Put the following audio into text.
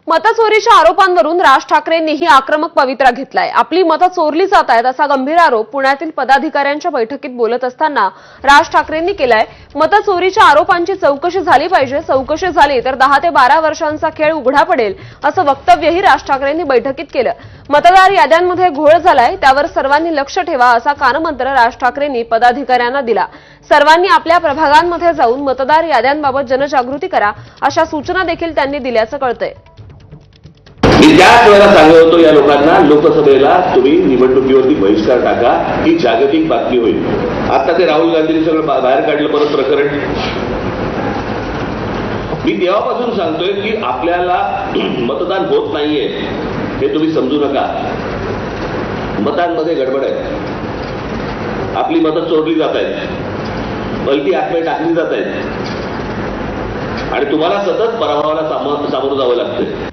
मतचोरीच्या आरोपांवरून राज ठाकरेंनीही आक्रमक पवित्रा घेतलाय। आपली मतं चोरली जात आहेत असा गंभीर आरोप पुण्यातील पदाधिकाऱ्यांच्या बैठकीत बोलत असताना राज ठाकरेंनी केलाय। मतचोरीच्या आरोपांची चौकशी झाली पाहिजे, चौकशी झाली तर 10 ते 12 वर्षांचा खेळ उघडा पडेल असं वक्तव्यही राज ठाकरेंनी बैठकीत केलं। मतदार याद्यांमध्ये घोळ झालाय, त्यावर सर्वांनी लक्ष ठेवा असा कानमंत्र राज ठाकरेंनी पदाधिकाऱ्यांना दिला। सर्वांनी आपल्या प्रभागांमध्ये जाऊन मतदार याद्यांबाबत जनजागृती करा अशा सूचना देखील त्यांनी दिल्याचं कळतंय। मी त्याच वेळेला सांगत होतो या लोकांना, लोकसभेला तुम्ही निवडणुकीवरती बहिष्कार टाका, ही जागतिक बातमी होईल। आता ते राहुल गांधींनी सगळं बाहेर काढलं परत प्रकरण। मी तेव्हापासून सांगतोय की आपल्याला मतदान होत नाहीये हे तुम्ही समजू नका। मतांमध्ये गडबड आहे, आपली मतं चोरली जात आहेत, पलटी आत्मे टाकली जात आहेत आणि तुम्हाला सतत पराभवाला सामोरं जावं लागतंय।